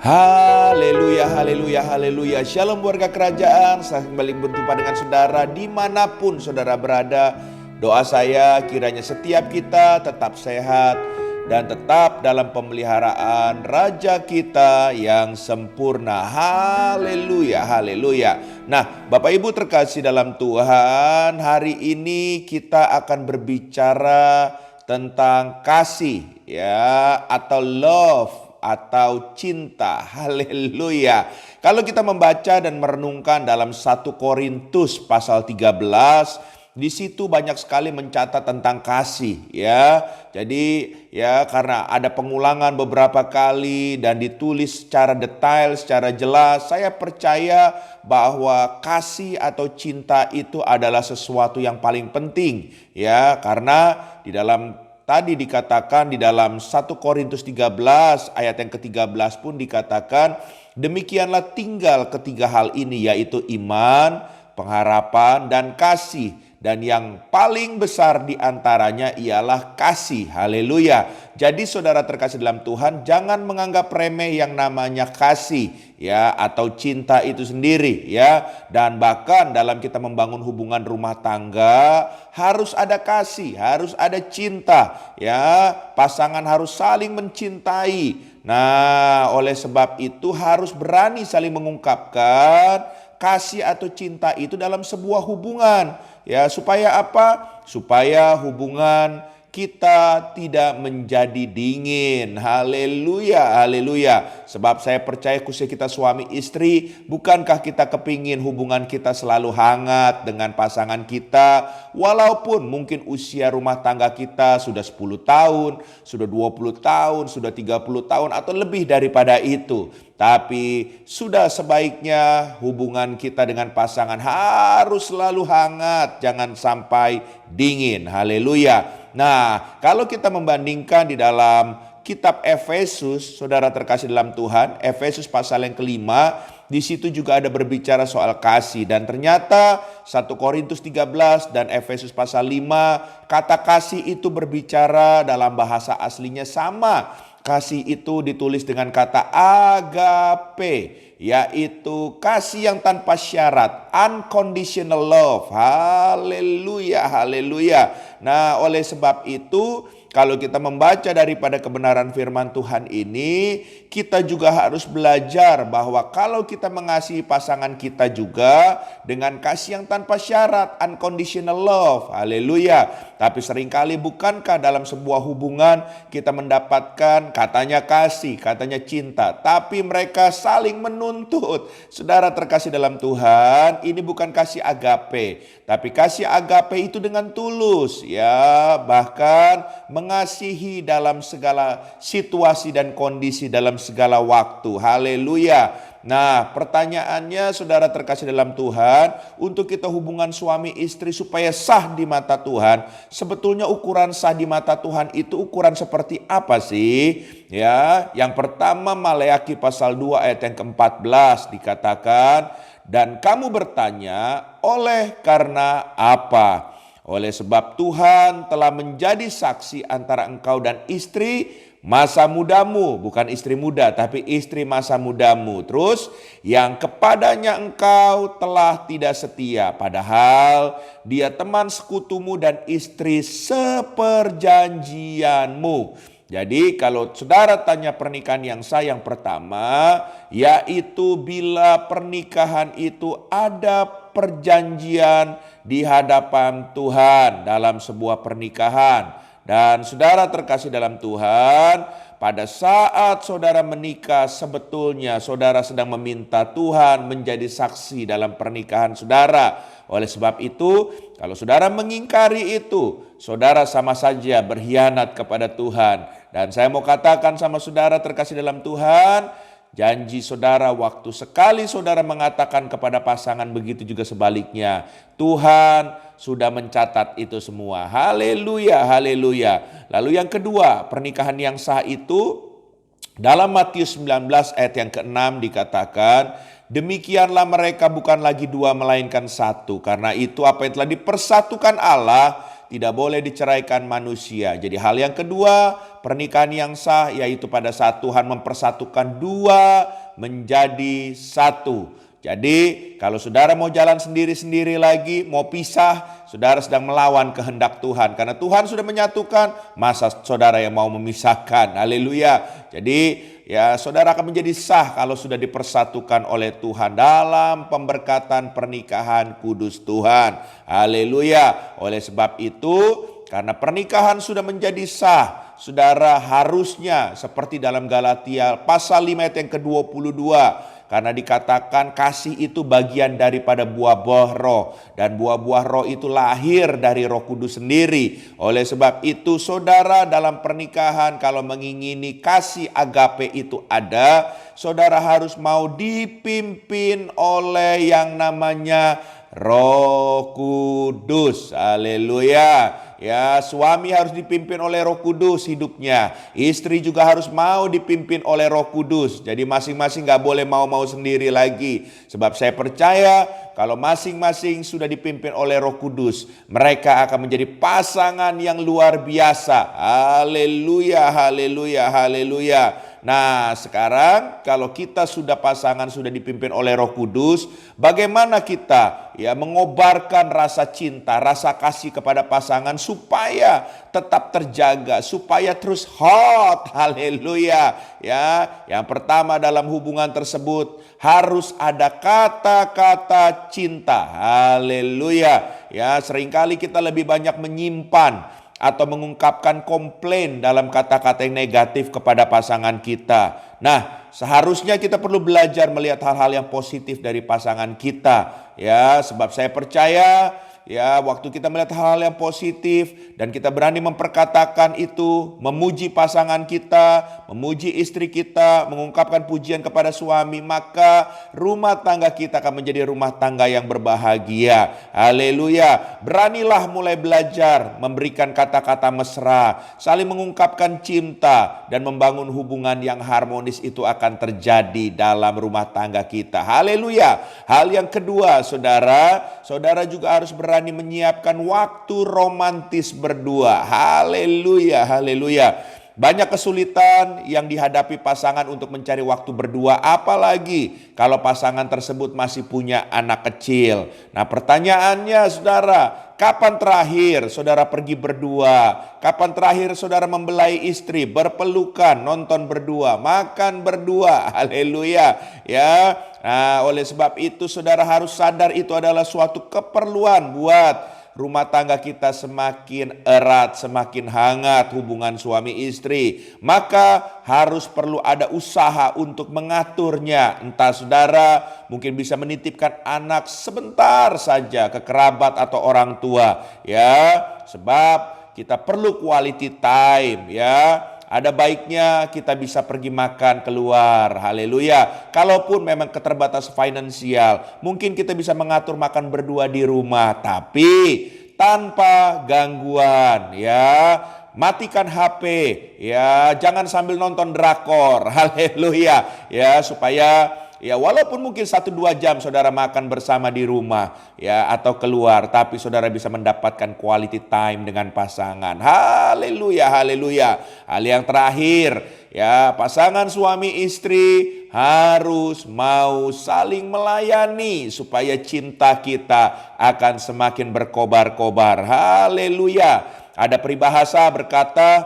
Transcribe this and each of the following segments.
Haleluya, haleluya, haleluya. Shalom warga kerajaan. Saya kembali berjumpa dengan saudara dimanapun saudara berada. Doa saya kiranya setiap kita tetap sehat dan tetap dalam pemeliharaan Raja kita yang sempurna. Haleluya, haleluya. Nah, Bapak Ibu terkasih dalam Tuhan, hari ini kita akan berbicara tentang kasih ya, atau love, atau cinta. Haleluya. Kalau kita membaca dan merenungkan dalam 1 Korintus pasal 13, di situ banyak sekali mencatat tentang kasih ya. Jadi ya, karena ada pengulangan beberapa kali dan ditulis secara detail, secara jelas, saya percaya bahwa kasih atau cinta itu adalah sesuatu yang paling penting ya, karena di dalam tadi dikatakan di dalam 1 Korintus 13 ayat yang ke-13 pun dikatakan, demikianlah tinggal ketiga hal ini, yaitu iman, pengharapan, dan kasih. Dan yang paling besar di antaranya ialah kasih. Haleluya. Jadi saudara terkasih dalam Tuhan, jangan menganggap remeh yang namanya kasih ya, atau cinta itu sendiri ya. Dan bahkan dalam kita membangun hubungan rumah tangga harus ada kasih, harus ada cinta ya. Pasangan harus saling mencintai. Nah, oleh sebab itu harus berani saling mengungkapkan kasih atau cinta itu dalam sebuah hubungan. Ya, supaya apa? Supaya hubungan kita tidak menjadi dingin. Haleluya, haleluya. Sebab saya percaya khususnya kita suami istri, bukankah kita kepingin hubungan kita selalu hangat dengan pasangan kita, walaupun mungkin usia rumah tangga kita sudah 10 tahun, sudah 20 tahun, sudah 30 tahun atau lebih daripada itu. Tapi sudah sebaiknya hubungan kita dengan pasangan harus selalu hangat, jangan sampai dingin. Haleluya. Nah, kalau kita membandingkan di dalam kitab Efesus, saudara terkasih dalam Tuhan, Efesus pasal yang kelima, di situ juga ada berbicara soal kasih. Dan ternyata 1 Korintus 13 dan Efesus pasal 5, kata kasih itu berbicara dalam bahasa aslinya sama. Kasih itu ditulis dengan kata agape, yaitu kasih yang tanpa syarat, unconditional love. Haleluya, haleluya. Nah, oleh sebab itu kalau kita membaca daripada kebenaran firman Tuhan ini, kita juga harus belajar bahwa kalau kita mengasihi pasangan kita juga dengan kasih yang tanpa syarat, unconditional love. Haleluya. Tapi seringkali bukankah dalam sebuah hubungan kita mendapatkan katanya kasih, katanya cinta, tapi mereka saling menuntut. Saudara terkasih dalam Tuhan, ini bukan kasih agape, tapi kasih agape itu dengan tulus ya, bahkan mengasihi dalam segala situasi dan kondisi, dalam segala waktu. Haleluya. Nah, pertanyaannya saudara terkasih dalam Tuhan, untuk kita hubungan suami istri supaya sah di mata Tuhan, sebetulnya ukuran sah di mata Tuhan itu ukuran seperti apa sih? Ya, yang pertama Maleakhi pasal 2 ayat yang ke-14 dikatakan, dan kamu bertanya, oleh karena apa? Oleh sebab Tuhan telah menjadi saksi antara engkau dan istri masa mudamu, bukan istri muda, tapi istri masa mudamu. Terus, yang kepadanya engkau telah tidak setia, padahal dia teman sekutumu dan istri seperjanjianmu. Jadi kalau saudara tanya pernikahan yang sah, yang pertama yaitu bila pernikahan itu ada perjanjian di hadapan Tuhan dalam sebuah pernikahan. Dan saudara terkasih dalam Tuhan, pada saat saudara menikah sebetulnya saudara sedang meminta Tuhan menjadi saksi dalam pernikahan saudara. Oleh sebab itu, kalau saudara mengingkari itu, saudara sama saja berkhianat kepada Tuhan. Dan saya mau katakan sama saudara terkasih dalam Tuhan, janji saudara waktu sekali saudara mengatakan kepada pasangan, begitu juga sebaliknya. Tuhan sudah mencatat itu semua. Haleluya, haleluya. Lalu yang kedua, pernikahan yang sah itu dalam Matius 19 ayat yang ke-6 dikatakan, demikianlah mereka bukan lagi dua melainkan satu. Karena itu apa yang telah dipersatukan Allah, tidak boleh diceraikan manusia. Jadi hal yang kedua, pernikahan yang sah yaitu pada saat Tuhan mempersatukan dua menjadi satu. Jadi kalau saudara mau jalan sendiri-sendiri lagi, mau pisah, saudara sedang melawan kehendak Tuhan. Karena Tuhan sudah menyatukan, masa saudara yang mau memisahkan. Haleluya. Jadi ya saudara akan menjadi sah kalau sudah dipersatukan oleh Tuhan dalam pemberkatan pernikahan kudus Tuhan. Haleluya. Oleh sebab itu, karena pernikahan sudah menjadi sah, saudara harusnya seperti dalam Galatia pasal 5 ayat yang ke-22. Karena dikatakan kasih itu bagian daripada buah-buah roh. Dan buah-buah roh itu lahir dari Roh Kudus sendiri. Oleh sebab itu saudara dalam pernikahan kalau mengingini kasih agape itu ada, saudara harus mau dipimpin oleh yang namanya Roh Kudus. Haleluya. Ya, suami harus dipimpin oleh Roh Kudus hidupnya. Istri juga harus mau dipimpin oleh Roh Kudus. Jadi masing-masing gak boleh mau-mau sendiri lagi. Sebab saya percaya kalau masing-masing sudah dipimpin oleh Roh Kudus, mereka akan menjadi pasangan yang luar biasa. Haleluya, haleluya, haleluya. Nah, sekarang kalau kita sudah pasangan sudah dipimpin oleh Roh Kudus, bagaimana kita ya mengobarkan rasa cinta, rasa kasih kepada pasangan supaya tetap terjaga, supaya terus hot. Haleluya. Ya, yang pertama dalam hubungan tersebut harus ada kata-kata cinta. Haleluya. Ya, seringkali kita lebih banyak menyimpan atau mengungkapkan komplain dalam kata-kata yang negatif kepada pasangan kita. Nah, seharusnya kita perlu belajar melihat hal-hal yang positif dari pasangan kita. Ya, sebab saya percaya ya waktu kita melihat hal-hal yang positif dan kita berani memperkatakan itu, memuji pasangan kita, memuji istri kita, mengungkapkan pujian kepada suami, maka rumah tangga kita akan menjadi rumah tangga yang berbahagia. Haleluya. Beranilah mulai belajar memberikan kata-kata mesra, saling mengungkapkan cinta dan membangun hubungan yang harmonis itu akan terjadi dalam rumah tangga kita. Haleluya. Hal yang kedua, saudara juga harus berani menyiapkan waktu romantis berdua. Haleluya, haleluya. Banyak kesulitan yang dihadapi pasangan untuk mencari waktu berdua, apalagi kalau pasangan tersebut masih punya anak kecil. Nah, pertanyaannya saudara, kapan terakhir saudara pergi berdua? Kapan terakhir saudara membelai istri, berpelukan, nonton berdua, makan berdua? Haleluya. Ya. Nah, oleh sebab itu saudara harus sadar itu adalah suatu keperluan buat rumah tangga kita semakin erat, semakin hangat hubungan suami istri. Maka harus perlu ada usaha untuk mengaturnya. Entah saudara mungkin bisa menitipkan anak sebentar saja ke kerabat atau orang tua. Ya, sebab kita perlu quality time ya. Ada baiknya kita bisa pergi makan keluar. Haleluya. Kalaupun memang keterbatasan finansial, mungkin kita bisa mengatur makan berdua di rumah, tapi tanpa gangguan ya. Matikan HP ya, jangan sambil nonton drakor. Haleluya. Ya, supaya ya walaupun mungkin 1-2 jam saudara makan bersama di rumah ya atau keluar, tapi saudara bisa mendapatkan quality time dengan pasangan. Haleluya, haleluya. Hal yang terakhir ya, pasangan suami istri harus mau saling melayani supaya cinta kita akan semakin berkobar-kobar. Haleluya. Ada peribahasa berkata,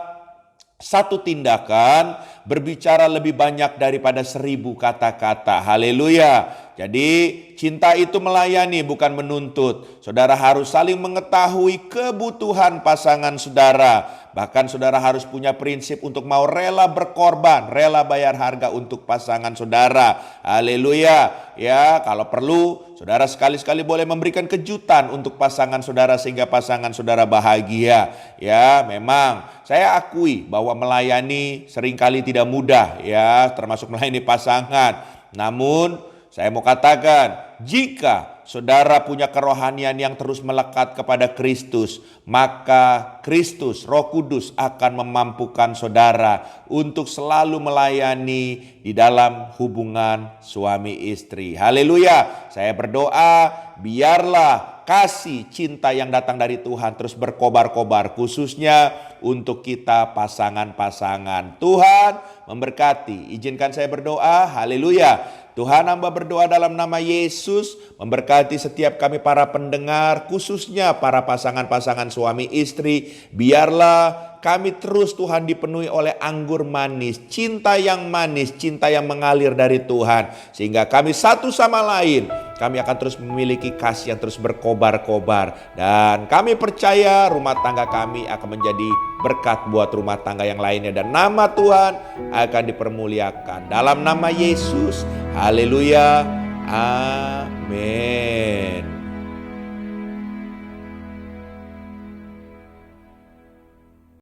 satu tindakan berbicara lebih banyak daripada 1000 kata-kata. Haleluya. Jadi cinta itu melayani bukan menuntut. Saudara harus saling mengetahui kebutuhan pasangan saudara. Bahkan saudara harus punya prinsip untuk mau rela berkorban, rela bayar harga untuk pasangan saudara. Haleluya. Ya, kalau perlu saudara sekali-sekali boleh memberikan kejutan untuk pasangan saudara sehingga pasangan saudara bahagia. Ya, memang saya akui bahwa melayani seringkali tidak mudah ya, termasuk melayani pasangan. Namun saya mau katakan, jika saudara punya kerohanian yang terus melekat kepada Kristus, maka Kristus, Roh Kudus akan memampukan saudara untuk selalu melayani di dalam hubungan suami istri. Haleluya. Saya berdoa, biarlah kasih cinta yang datang dari Tuhan terus berkobar-kobar, khususnya untuk kita pasangan-pasangan. Tuhan memberkati. Izinkan saya berdoa. Haleluya. Tuhan, hamba berdoa dalam nama Yesus, memberkati setiap kami para pendengar, khususnya para pasangan-pasangan suami istri. Biarlah kami terus Tuhan dipenuhi oleh anggur manis, cinta yang manis, cinta yang mengalir dari Tuhan. Sehingga kami satu sama lain, kami akan terus memiliki kasih yang terus berkobar-kobar. Dan kami percaya rumah tangga kami akan menjadi berkat buat rumah tangga yang lainnya. Dan nama Tuhan akan dipermuliakan. Dalam nama Yesus, haleluya, amin.